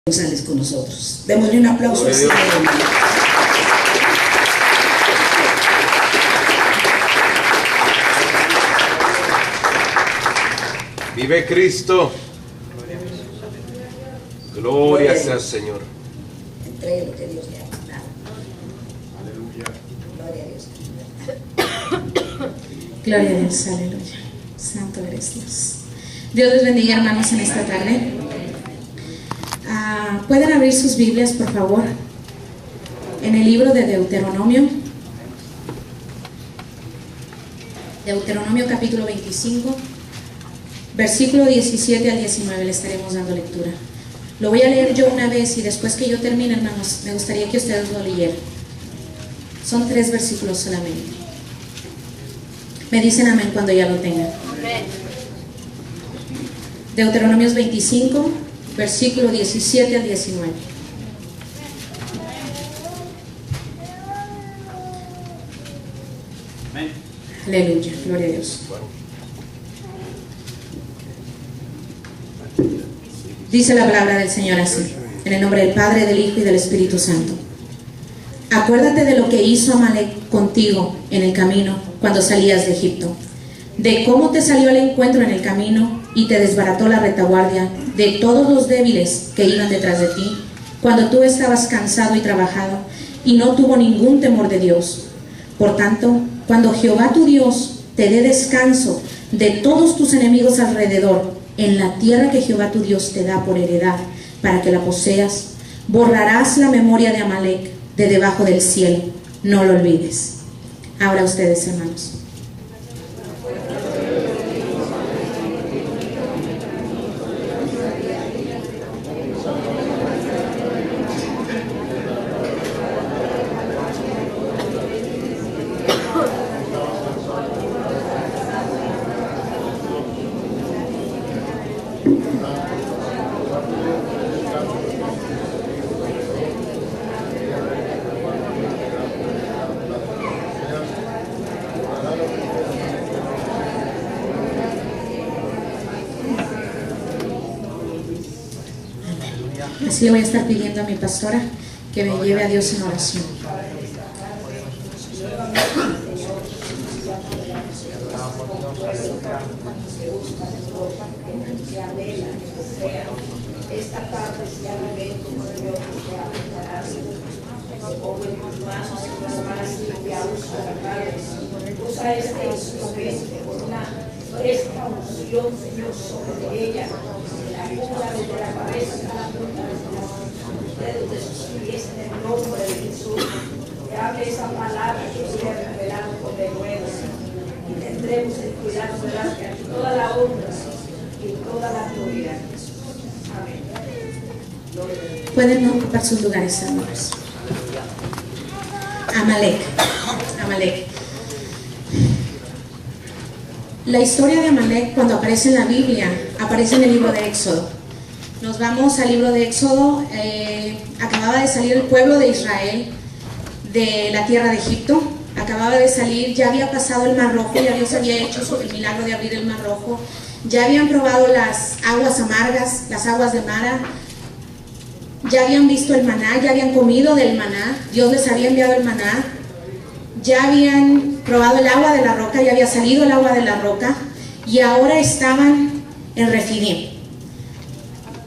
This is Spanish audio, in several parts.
González con nosotros. Démosle un aplauso. Vive Cristo. Gloria sea al Señor. Entregue lo que Dios le ha dado. Aleluya. Gloria a Dios. Gloria a Dios, aleluya. Santo eres Dios. Dios les bendiga, hermanos, en esta tarde. ¿Pueden abrir sus Biblias, por favor? En el libro de Deuteronomio. Deuteronomio capítulo 25, versículo 17 al 19, le estaremos dando lectura. Lo voy a leer yo una vez y después que yo termine, hermanos, me gustaría que ustedes lo leyeran. Son 3 versículos solamente. Me dicen amén cuando ya lo tengan. Deuteronomios 25, versículo 17 al 19. Amén. Aleluya, gloria a Dios. Dice la palabra del Señor así, en el nombre del Padre, del Hijo y del Espíritu Santo. Acuérdate de lo que hizo Amalec contigo en el camino cuando salías de Egipto, de cómo te salió al encuentro en el camino y te desbarató la retaguardia de todos los débiles que iban detrás de ti, cuando tú estabas cansado y trabajado, y no tuvo ningún temor de Dios. Por tanto, cuando Jehová tu Dios te dé descanso de todos tus enemigos alrededor, en la tierra que Jehová tu Dios te da por heredad, para que la poseas, borrarás la memoria de Amalec de debajo del cielo, no lo olvides. Ahora ustedes, hermanos. Así le voy a estar pidiendo a mi pastora que me lleve a Dios en oración. Esta tarde sea el evento con el Dios que sea preparado. Pongo en tus manos y las manos que usa la carne. Usa este instrumento con una fresca unción, Señor, sobre ella. La cura desde la cabeza hasta la punta de los dedos de sus pies en el nombre de Jesús. Que hable esa palabra que sea revelada con denuedo. Y tendremos el cuidado de darte a ti toda la honra y toda la gloria. Amén. Pueden ocupar sus lugares, hermanos. Amalec. Amalec. La historia de Amalec, cuando aparece en la Biblia, aparece en el libro de Éxodo. Nos vamos al libro de Éxodo. Acababa de salir el pueblo de Israel de la tierra de Egipto. Acababa de salir, ya había pasado el Mar Rojo, ya Dios había hecho el milagro de abrir el Mar Rojo. Ya habían probado las aguas amargas, las aguas de Mara. Ya habían visto el maná, ya habían comido del maná. Dios les había enviado el maná. Ya habían probado el agua de la roca, ya había salido el agua de la roca. Y ahora estaban en Refidim,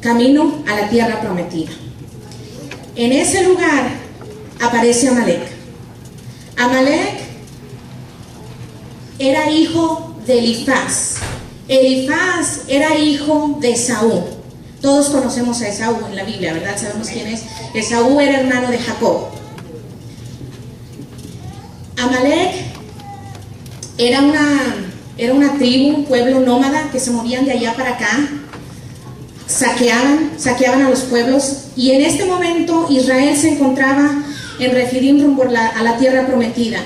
camino a la tierra prometida. En ese lugar aparece Amalec. Amalec era hijo de Elifaz. Elifaz era hijo de Esaú. Todos conocemos a Esaú en la Biblia, ¿verdad? Sabemos quién es. Esaú era hermano de Jacob. Amalec era una tribu, un pueblo nómada que se movían de allá para acá. Saqueaban a los pueblos. Y en este momento Israel se encontraba en Refidim rumbo a la tierra prometida.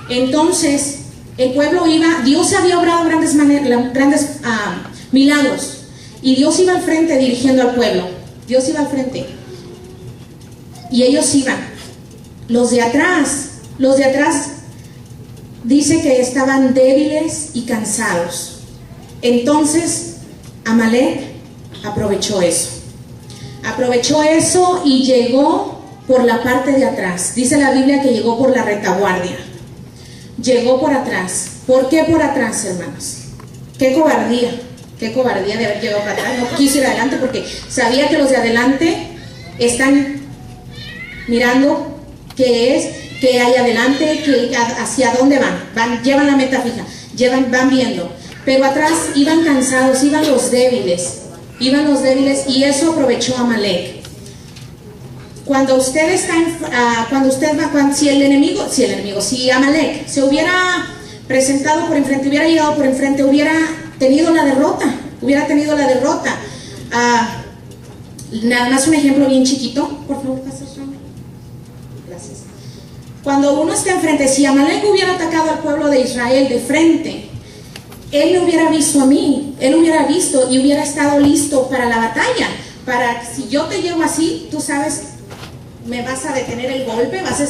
Entonces el pueblo iba, Dios había obrado grandes milagros, y Dios iba al frente dirigiendo al pueblo. Dios iba al frente y ellos iban. Los de atrás dice que estaban débiles y cansados. Entonces Amalec aprovechó eso. Aprovechó eso y llegó por la parte de atrás. Dice la Biblia que llegó por la retaguardia. Llegó por atrás. ¿Por qué por atrás, hermanos? Qué cobardía de haber llegado para atrás. No quiso ir adelante porque sabía que los de adelante están mirando qué es, qué hay adelante, hacia dónde van, llevan la meta fija, van viendo. Pero atrás iban cansados, iban los débiles, y eso aprovechó Amalek. Cuando usted está, si Amalek se hubiera presentado por enfrente, hubiera llegado por enfrente, hubiera tenido la derrota. Nada más un ejemplo bien chiquito, por favor, pasa. Gracias. Cuando uno está enfrente, si Amalek hubiera atacado al pueblo de Israel de frente, él me hubiera visto a mí, él hubiera visto y hubiera estado listo para la batalla. Para si yo te llevo así, tú sabes, me vas a detener el golpe, vas a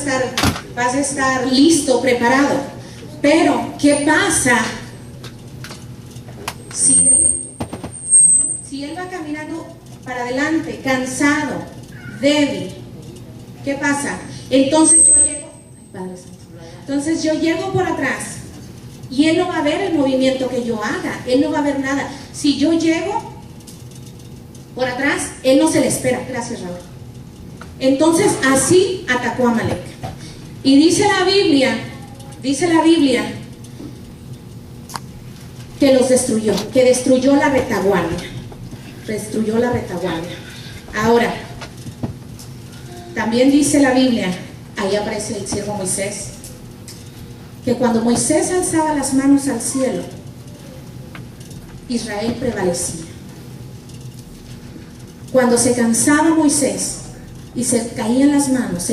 estar listo, preparado. Pero, ¿qué pasa si él va caminando para adelante, cansado, débil? ¿Qué pasa? Entonces yo llego por atrás y él no va a ver el movimiento que yo haga, él no va a ver nada. Si yo llego por atrás, él no se le espera. Gracias, Raúl. Entonces así atacó a Amalek. Y dice la Biblia que los destruyó, que destruyó la retaguardia. Ahora, también dice la Biblia, ahí aparece el siervo Moisés, que cuando Moisés alzaba las manos al cielo, Israel prevalecía. Cuando se cansaba Moisés y se le caían las manos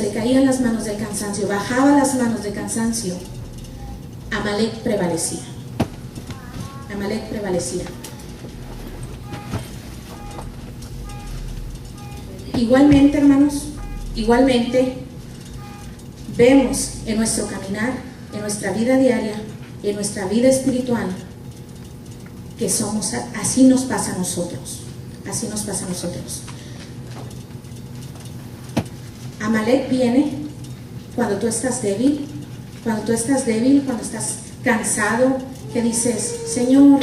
del cansancio, bajaba las manos del cansancio, Amalek prevalecía. Igualmente, hermanos, vemos en nuestro caminar, en nuestra vida diaria, en nuestra vida espiritual, que así nos pasa a nosotros. Amalek viene cuando tú estás débil, cuando estás cansado, que dices, Señor,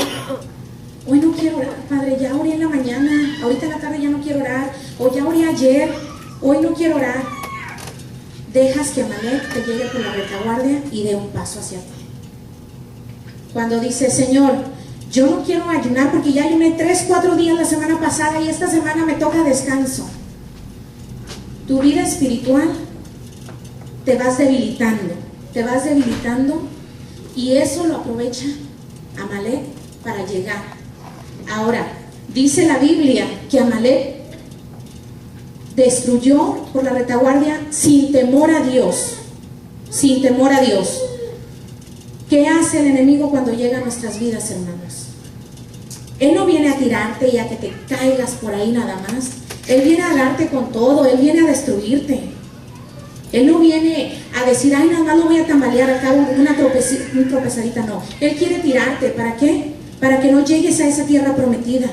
hoy no quiero orar, Padre, ya oré en la mañana, ahorita en la tarde ya no quiero orar, o ya oré ayer, hoy no quiero orar. Dejas que Amalek te llegue por la retaguardia y dé un paso hacia ti. Cuando dices, Señor, yo no quiero ayunar porque ya ayuné 3-4 días la semana pasada y esta semana me toca descanso. Tu vida espiritual te vas debilitando y eso lo aprovecha Amalek para llegar. Ahora, dice la Biblia que Amalek destruyó por la retaguardia sin temor a Dios. ¿Qué hace el enemigo cuando llega a nuestras vidas, hermanos? Él no viene a tirarte y a que te caigas por ahí nada más. Él viene a darte con todo, él viene a destruirte. Él no viene a decir, ay, nada más lo voy a tambalear, acá una tropezadita, no. Él quiere tirarte, ¿para qué? Para que no llegues a esa tierra prometida.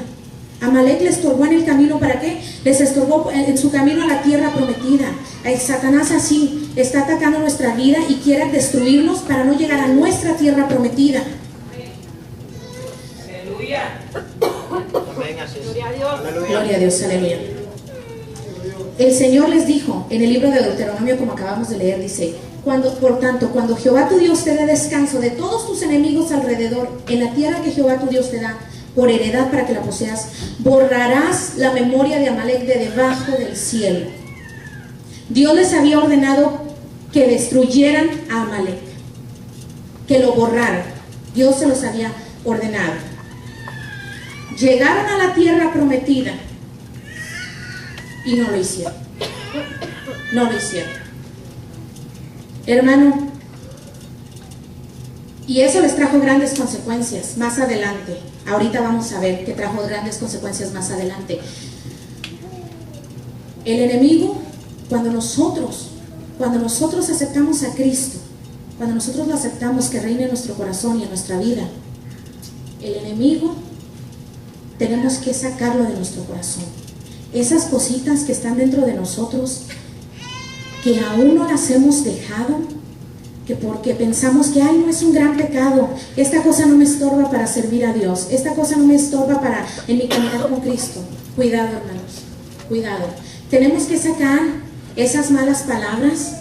Amalek le estorbó en el camino, ¿para qué? Les estorbó en su camino a la tierra prometida. Satanás así está atacando nuestra vida y quiere destruirnos para no llegar a nuestra tierra prometida. Aleluya. Gloria a Dios, aleluya. El Señor les dijo en el libro de Deuteronomio, como acabamos de leer, dice, por tanto, cuando Jehová tu Dios te dé descanso de todos tus enemigos alrededor, en la tierra que Jehová tu Dios te da por heredad para que la poseas, borrarás la memoria de Amalek de debajo del cielo. Dios les había ordenado que destruyeran a Amalek, que lo borraran. Dios se los había ordenado. Llegaron a la tierra prometida y no lo hicieron. Hermano, y eso les trajo grandes consecuencias más adelante. Ahorita vamos a ver que trajo grandes consecuencias más adelante. El enemigo, cuando nosotros aceptamos a Cristo, cuando nosotros lo aceptamos que reine en nuestro corazón y en nuestra vida, el enemigo tenemos que sacarlo de nuestro corazón. esas cositas que están dentro de nosotros, que aún no las hemos dejado, que porque pensamos que, ay, no es un gran pecado, esta cosa no me estorba para servir a Dios, esta cosa no me estorba en mi caminar con Cristo. Cuidado, hermanos, cuidado. Tenemos que sacar esas malas palabras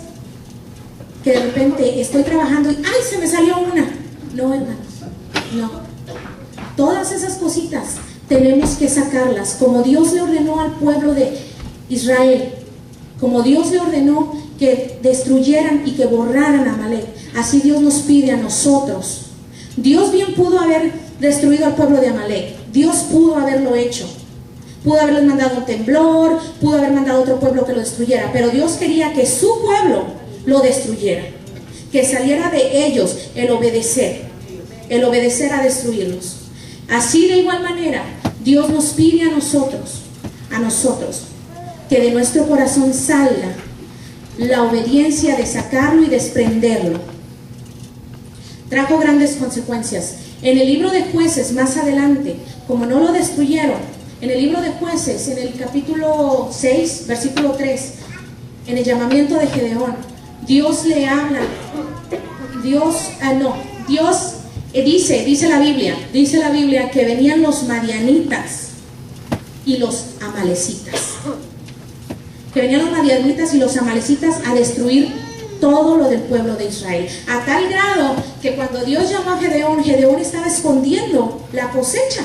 que de repente estoy trabajando y, ay, se me salió una. No, hermanos, no. Todas esas cositas tenemos que sacarlas, como Dios le ordenó al pueblo de Israel, como Dios le ordenó que destruyeran y que borraran a Amalek. Así Dios nos pide a nosotros. Dios bien pudo haber destruido al pueblo de Amalek. Dios pudo haberlo hecho. Pudo haberles mandado un temblor, pudo haber mandado otro pueblo que lo destruyera, pero Dios quería que su pueblo lo destruyera, que saliera de ellos el obedecer a destruirlos. Así de igual manera, Dios nos pide a nosotros, que de nuestro corazón salga la obediencia de sacarlo y desprenderlo. Trajo grandes consecuencias. En el libro de Jueces, más adelante, como no lo destruyeron, en el libro de Jueces, en el capítulo 6, versículo 3, en el llamamiento de Gedeón, Dios le habla. Dice la Biblia que venían los madianitas y los amalecitas. Que venían los madianitas y los amalecitas a destruir todo lo del pueblo de Israel. A tal grado que cuando Dios llamó a Gedeón, Gedeón estaba escondiendo la cosecha.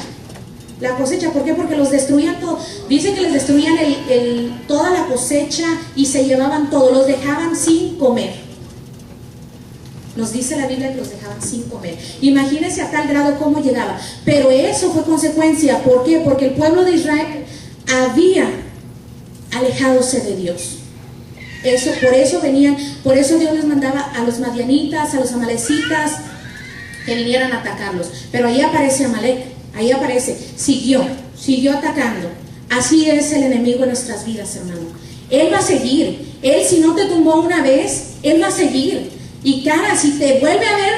La cosecha, ¿por qué? Porque los destruían todo. Dice que les destruían toda la cosecha y se llevaban todo, los dejaban sin comer. Nos dice la Biblia que los dejaban sin comer. Imagínense a tal grado cómo llegaba. Pero eso fue consecuencia. ¿Por qué? Porque el pueblo de Israel había alejadose de Dios. Por eso Dios les mandaba a los madianitas, a los amalecitas, que vinieran a atacarlos. Pero ahí aparece Amalek, ahí aparece, siguió atacando. Así es el enemigo en nuestras vidas, hermano. Él va a seguir. Él, si no te tumbó una vez, él va a seguir. Y cara, si te vuelve a ver,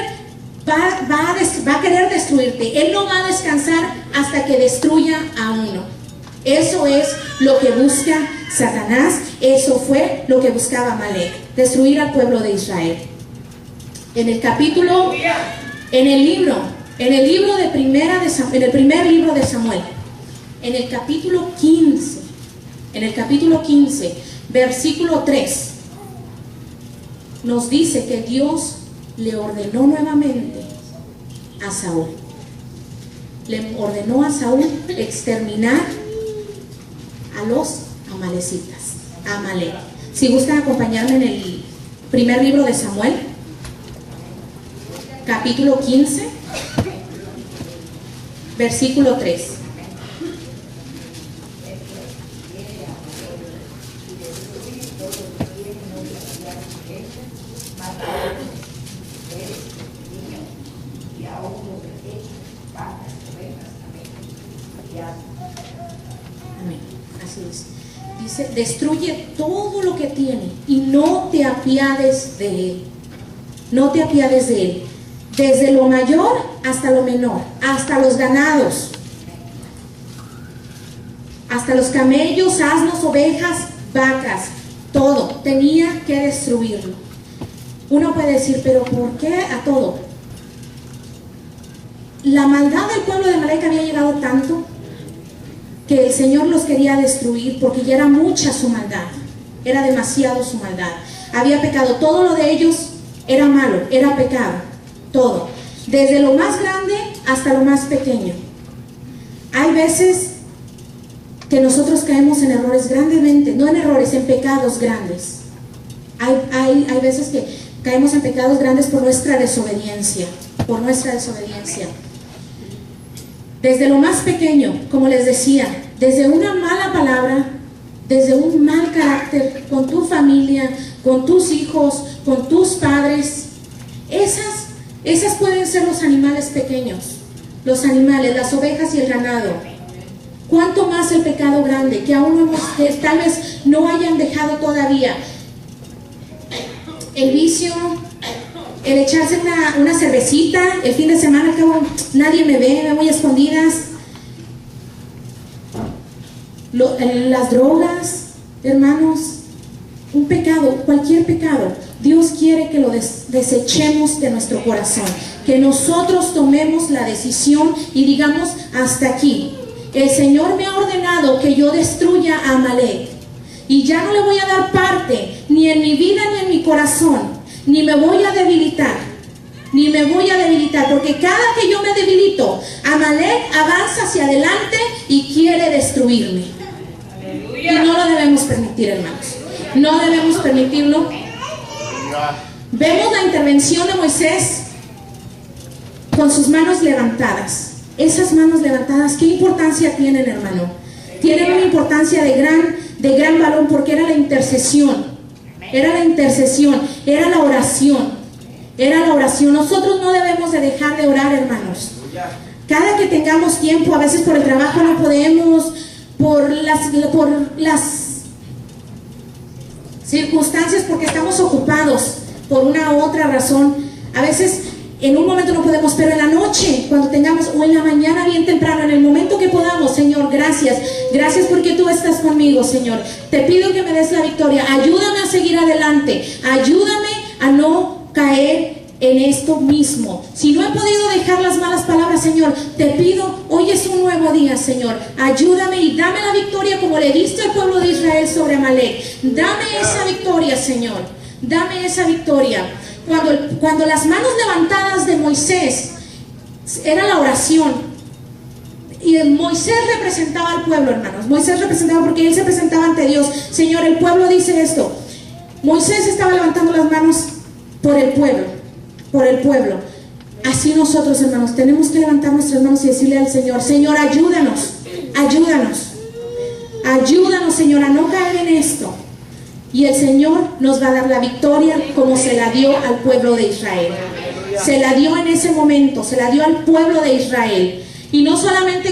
va a querer destruirte. Él no va a descansar hasta que destruya a uno. Eso es lo que busca Satanás. Eso fue lo que buscaba Amalek, destruir al pueblo de Israel. En el primer libro de Samuel, en el capítulo 15, versículo 3, nos dice que Dios le ordenó nuevamente a Saúl. Le ordenó a Saúl exterminar a los amalecitas, a Amalek. Si gustan acompañarme en el primer libro de Samuel, capítulo 15, versículo 3. Amén. Así es. Dice, destruye todo lo que tiene y no te apiades de él. No te apiades de él. Desde lo mayor hasta lo menor, hasta los ganados, hasta los camellos, asnos, ovejas, vacas, todo. Tenía que destruirlo. Uno puede decir, pero ¿por qué a todo? La maldad del pueblo de Amalek había llegado tanto que el Señor los quería destruir porque ya era mucha su maldad, era demasiado su maldad. Había pecado, todo lo de ellos era malo, era pecado, todo, desde lo más grande hasta lo más pequeño. Hay veces que nosotros caemos en errores grandemente, no en errores, en pecados grandes. Hay veces que caemos en pecados grandes por nuestra desobediencia, Desde lo más pequeño, como les decía, desde una mala palabra, desde un mal carácter con tu familia, con tus hijos, con tus padres. Esas pueden ser los animales pequeños, los animales, las ovejas y el ganado. ¿Cuánto más el pecado grande que aún que tal vez no hayan dejado todavía? El vicio, el echarse una cervecita el fin de semana, al cabo nadie me ve, me voy a escondidas. las drogas, hermanos, un pecado, cualquier pecado, Dios quiere que lo desechemos de nuestro corazón, que nosotros tomemos la decisión y digamos: hasta aquí. El Señor me ha ordenado que yo destruya a Amalek, y ya no le voy a dar parte ni en mi vida ni en mi corazón, ni me voy a debilitar, porque cada que yo me debilito, Amalek avanza hacia adelante y quiere destruirme. Y no lo debemos permitir, hermanos, no debemos permitirlo. Vemos la intervención de Moisés con sus manos levantadas. Esas manos levantadas, ¿qué importancia tienen, hermano? Tienen una importancia de gran valor, porque era la intercesión, era la oración. Nosotros no debemos de dejar de orar, hermanos. Cada que tengamos tiempo, a veces por el trabajo no podemos, por las circunstancias, porque estamos ocupados por una u otra razón. A veces en un momento no podemos, pero en la noche, cuando tengamos, o en la mañana bien temprano, en el momento que podamos: Señor, gracias porque tú estás conmigo, Señor. Te pido que me des la victoria. Ayúdame a seguir adelante. Ayúdame a no caer en esto mismo. Si no he podido dejar las malas palabras, Señor, te pido, hoy es un nuevo día, Señor. Ayúdame y dame la victoria como le diste al pueblo de Israel sobre Amalek. Dame esa victoria, Señor. Dame esa victoria. Cuando las manos levantadas de Moisés era la oración, y Moisés representaba al pueblo, hermanos. Moisés representaba, porque él se presentaba ante Dios: Señor, el pueblo dice esto. Moisés estaba levantando las manos por el pueblo. Así nosotros, hermanos, tenemos que levantar nuestras manos y decirle al Señor: Señor, ayúdanos, Señor, a no caer en esto. Y el Señor nos va a dar la victoria como se la dio al pueblo de Israel. Se la dio en ese momento, se la dio al pueblo de Israel. Y no solamente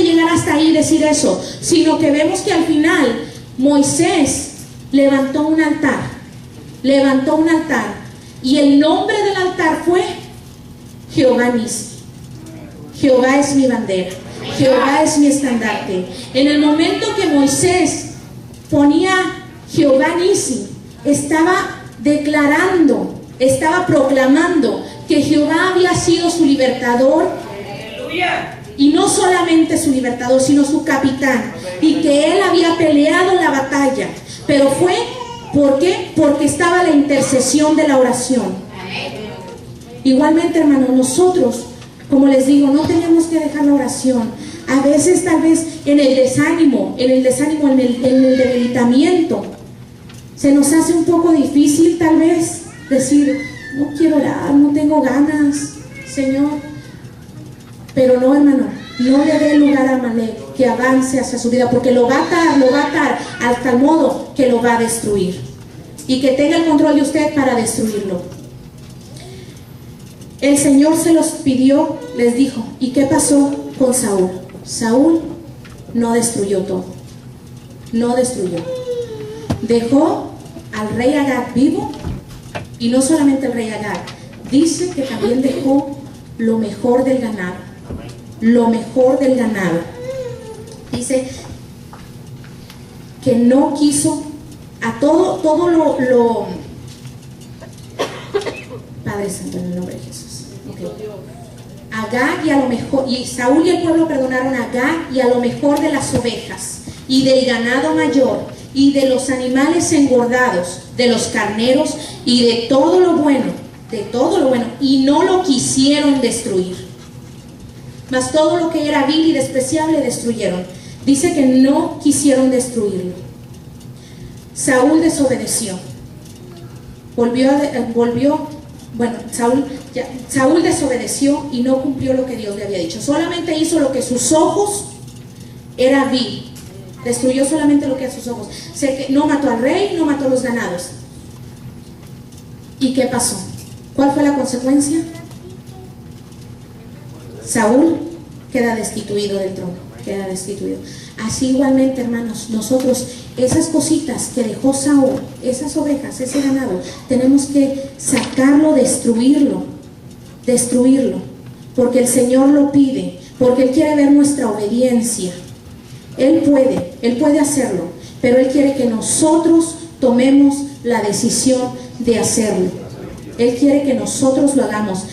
llegar hasta ahí y decir eso, sino que vemos que al final Moisés levantó un altar. Y el nombre del altar fue Jehová Nissi. Jehová es mi bandera, Jehová es mi estandarte. En el momento que Moisés ponía Jehová Nissi, estaba declarando, estaba proclamando que Jehová había sido su libertador. Y no solamente su libertador, sino su capitán. Y que él había peleado la batalla. Pero fue, ¿por qué? Porque estaba la intercesión de la oración. Igualmente, hermanos, nosotros, como les digo, no tenemos que dejar la oración. A veces, tal vez, en el desánimo, en el debilitamiento, se nos hace un poco difícil, tal vez, decir: no quiero orar, no tengo ganas, Señor. Pero no, hermano, no le dé lugar a Amalek que avance hacia su vida, porque lo va a atar hasta el modo que lo va a destruir, y que tenga el control de usted para destruirlo. El Señor se los pidió, les dijo. ¿Y qué pasó con Saúl? Saúl no destruyó todo, no destruyó. Dejó al rey Agag vivo, y no solamente el rey Agag, dice que también dejó lo mejor del ganado. Dice que no quiso a todo lo Padre Santo, en el nombre de Jesús. Okay. Agag y a lo mejor, y Saúl y el pueblo perdonaron a Agag y a lo mejor de las ovejas y del ganado mayor y de los animales engordados, de los carneros y de todo lo bueno, y no lo quisieron destruir. Mas todo lo que era vil y despreciable destruyeron. Dice que no quisieron destruirlo. Saúl desobedeció. Saúl desobedeció y no cumplió lo que Dios le había dicho. Solamente hizo lo que sus ojos era vil. Destruyó solamente lo que a sus ojos. No mató al rey, no mató a los ganados. ¿Y qué pasó? ¿Cuál fue la consecuencia? Saúl queda destituido del trono, queda destituido. Así igualmente, hermanos, nosotros, esas cositas que dejó Saúl, esas ovejas, ese ganado, tenemos que sacarlo, destruirlo, porque el Señor lo pide, porque Él quiere ver nuestra obediencia. Él puede hacerlo, pero Él quiere que nosotros tomemos la decisión de hacerlo. Él quiere que nosotros lo hagamos.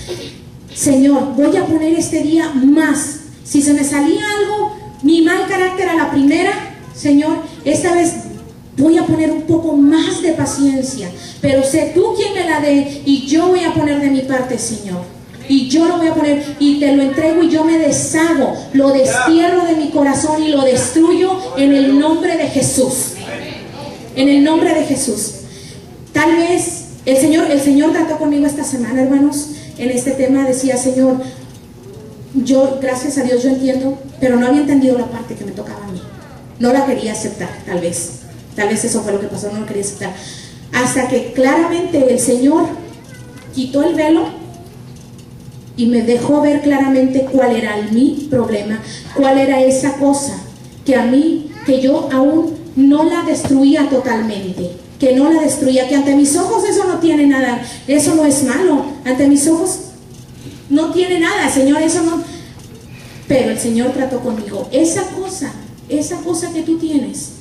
Señor, voy a poner este día más. Si se me salía algo, mi mal carácter a la primera, Señor, esta vez voy a poner un poco más de paciencia, pero sé tú quien me la dé y yo voy a poner de mi parte, Señor. Y yo lo voy a poner y te lo entrego y yo me deshago, lo destierro de mi corazón y lo destruyo en el nombre de Jesús. En el nombre de Jesús. Tal vez el Señor trató conmigo esta semana, hermanos, en este tema. Decía, Señor, yo, gracias a Dios, yo entiendo, pero no había entendido la parte que me tocaba a mí. No la quería aceptar, tal vez eso fue lo que pasó, no lo quería aceptar. Hasta que claramente el Señor quitó el velo y me dejó ver claramente cuál era mi problema, cuál era esa cosa que yo aún no la destruía totalmente, que ante mis ojos eso no tiene nada, eso no es malo, ante mis ojos no tiene nada, Señor, eso no. Pero el Señor trató conmigo. Esa cosa que tú tienes,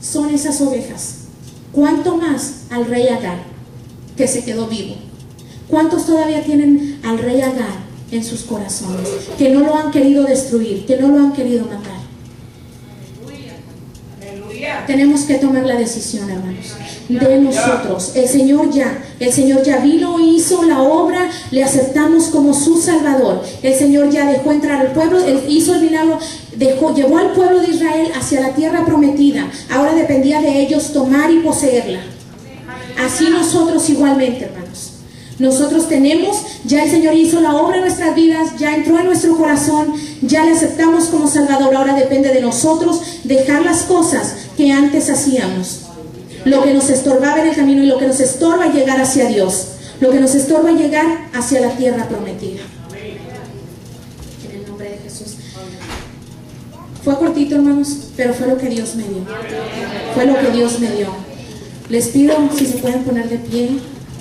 son esas ovejas. ¿Cuánto más al rey Agar, que se quedó vivo? ¿Cuántos todavía tienen al rey Agar en sus corazones, que no lo han querido destruir, que no lo han querido matar? Tenemos que tomar la decisión, hermanos, de nosotros. El Señor ya vino, hizo la obra, le aceptamos como su Salvador. El Señor ya dejó entrar al pueblo, Él hizo el milagro, llevó al pueblo de Israel hacia la tierra prometida. Ahora dependía de ellos tomar y poseerla. Así nosotros igualmente, hermanos. Nosotros ya el Señor hizo la obra en nuestras vidas, ya entró en nuestro corazón, ya le aceptamos como Salvador. Ahora depende de nosotros dejar las cosas que antes hacíamos, lo que nos estorbaba en el camino y lo que nos estorba llegar hacia Dios, lo que nos estorba llegar hacia la tierra prometida. En el nombre de Jesús. Fue cortito, hermanos, pero fue lo que Dios me dio. Fue lo que Dios me dio. Les pido si se pueden poner de pie.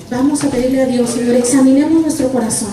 Vamos a pedirle a Dios, Señor, examinemos nuestro corazón.